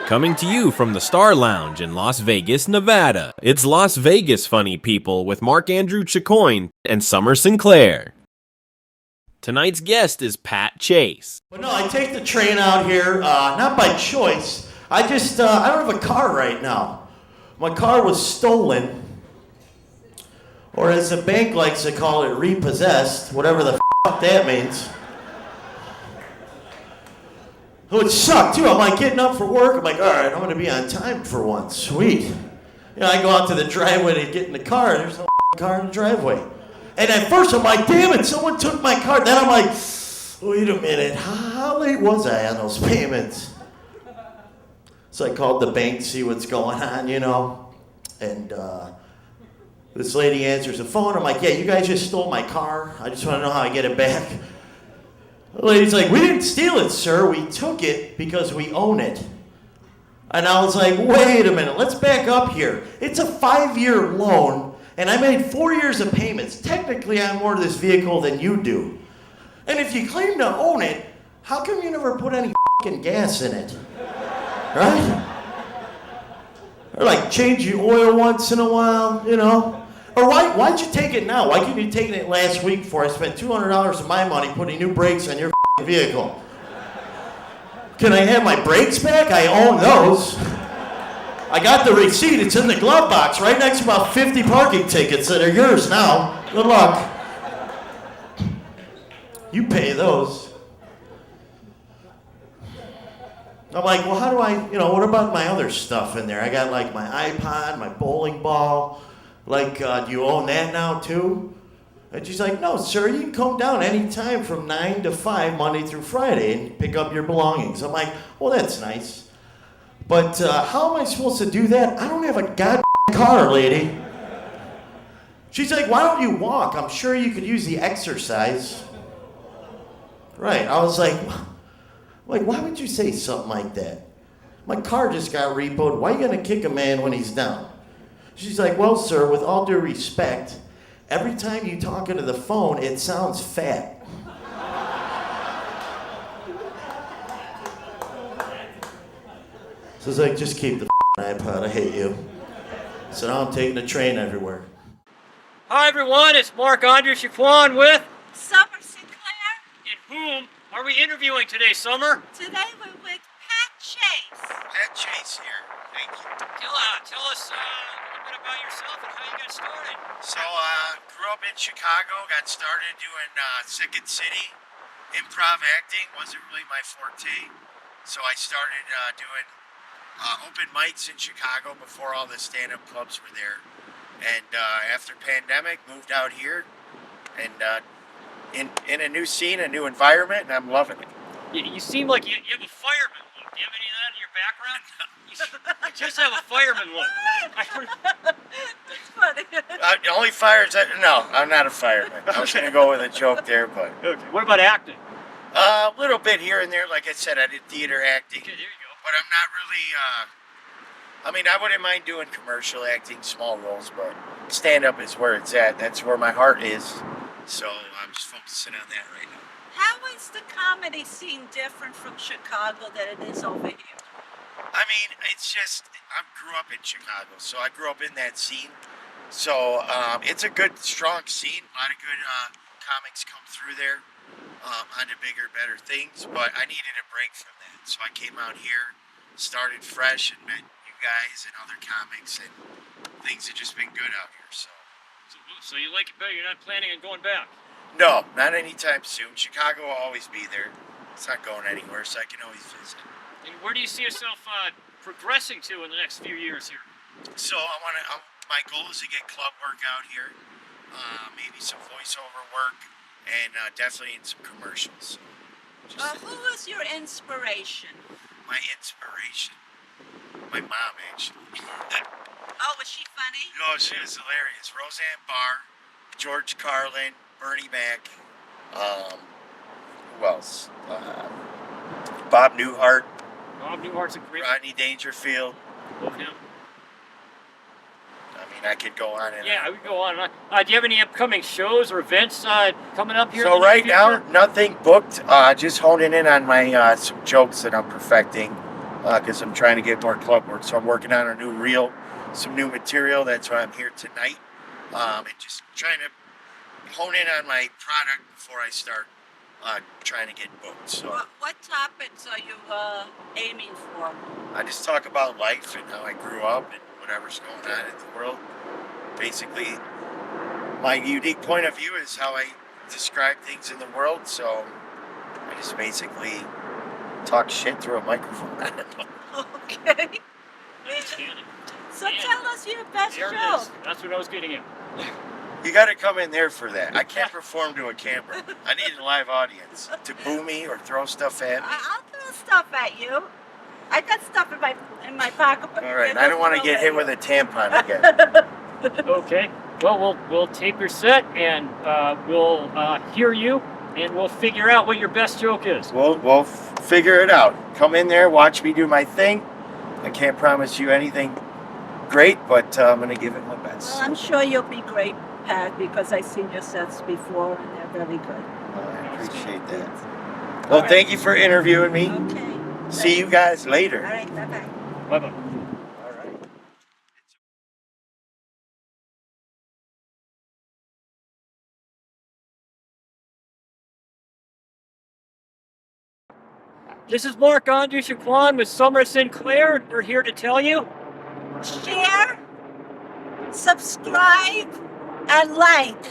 Coming to you from the Star Lounge in Las Vegas, Nevada, it's Las Vegas Funny People with Mark Andrew Chicoine and Summer Sinclair. Tonight's guest is Pat Chase. But no, I take the train out here, not by choice. I don't have a car right now. My car was stolen, or as the bank likes to call it, repossessed, whatever the fuck that means. So it sucked too. I'm like getting up for work. I'm like, all right, I'm gonna be on time for once. Sweet. You know, I go out to the driveway to get in the car, and there's no car in the driveway. And at first I'm like, damn it, someone took my car. Then I'm like, wait a minute, how late was I on those payments? So I called the bank to see what's going on, you know. And this lady answers the phone. I'm like, yeah, you guys just stole my car. I just want to know how I get it back. The lady's like, we didn't steal it, sir. We took it because we own it. And I was like, wait a minute, let's back up here. It's a 5-year loan, and I made 4 years of payments. Technically, I have more to this vehicle than you do. And if you claim to own it, how come you never put any fucking gas in it? Right? Or like change your oil once in a while, you know? Or why'd you take it now? Why couldn't you taken it last week before I spent $200 of my money putting new brakes on your vehicle? Can I have my brakes back? I own those. I got the receipt. It's in the glove box right next to about 50 parking tickets that are yours now. Good luck. You pay those. I'm like, well, how do I, what about my other stuff in there? I got like my iPod, my bowling ball. Like, do you own that now too? And she's like, no, sir, you can come down anytime from 9 to 5, Monday through Friday, and pick up your belongings. I'm like, well, that's nice. But how am I supposed to do that? I don't have a goddamn car, lady. She's like, why don't you walk? I'm sure you could use the exercise. Right, I was like, why would you say something like that? My car just got repoed. Why are you going to kick a man when he's down? She's like, well, sir, with all due respect, every time you talk into the phone, it sounds fat. So it's like, just keep the iPod, I hate you. So now I'm taking the train everywhere. Hi, everyone, it's Mark Andrew Chicoine with Summer Sinclair. And whom are we interviewing today, Summer? Today we're with Pat Chase. Pat Chase here. Thank you. Tell us a little bit about yourself and how you got started. So, grew up in Chicago, got started doing Second City. Improv acting wasn't really my forte. So I started doing open mics in Chicago before all the stand-up clubs were there. And after pandemic, moved out here and in a new scene, a new environment, and I'm loving it. You seem like you have a fireman look. Do you have any of that in your background? You just have a fireman look. That's funny. Only fires. No, I'm not a fireman. I was going to go with a joke there, but... Okay. What about acting? A little bit here and there. Like I said, I did theater acting. Okay, there you go. But I'm not really... I wouldn't mind doing commercial acting, small roles, but stand-up is where it's at. That's where my heart is. So I'm just focusing on that right now. How is the comedy scene different from Chicago than it is over here? It's just, I grew up in Chicago, so I grew up in that scene. So it's a good, strong scene. A lot of good comics come through there onto bigger, better things. But I needed a break from that. So I came out here, started fresh, and met you guys and other comics, and things have just been good out here. So you like it better? You're not planning on going back? No, not anytime soon. Chicago will always be there. It's not going anywhere, so I can always visit. And where do you see yourself progressing to in the next few years here? So my goal is to get club work out here, maybe some voiceover work, and definitely in some commercials. Who is your inspiration? My inspiration? My mom, actually. Oh, was she funny? Oh, she was hilarious. Roseanne Barr, George Carlin, Bernie Mac, who else? Bob Newhart. Bob Newhart's a great... Rodney Dangerfield. Love him. I could go on and on. Yeah, we can go on and on. Do you have any upcoming shows or events coming up here? So right now, nothing booked. Just honing in on my some jokes that I'm perfecting. because I'm trying to get more club work. So I'm working on a new reel, some new material. That's why I'm here tonight, and just trying to hone in on my product before I start trying to get booked. So What topics are you aiming for? I just talk about life and how I grew up and whatever's going on in the world. Basically, my unique point of view is how I describe things in the world. So I just basically talk shit through a microphone. Okay. Outstanding. So tell us your best There it joke. is. That's what I was getting at. You got to come in there for that. I can't perform to a camera. I need a live audience to boo me or throw stuff at me. I'll throw stuff at you. I got stuff in my pocket. All right, I don't want to get hit with a tampon again. Okay. Well, we'll tape your set and we'll hear you and we'll figure out what your best joke is. We'll figure it out. Come in there, watch me do my thing. I can't promise you anything great, but I'm going to give it my best. Well, I'm sure you'll be great, Pat, because I've seen your sets before and they're very good. I appreciate that. Well, thank you for interviewing me. Okay. See you guys All later. right. Bye-bye. Bye-bye. All right. This is Mark Andrew Shaquan with Summer Sinclair. We're here to tell you Share, subscribe, and like.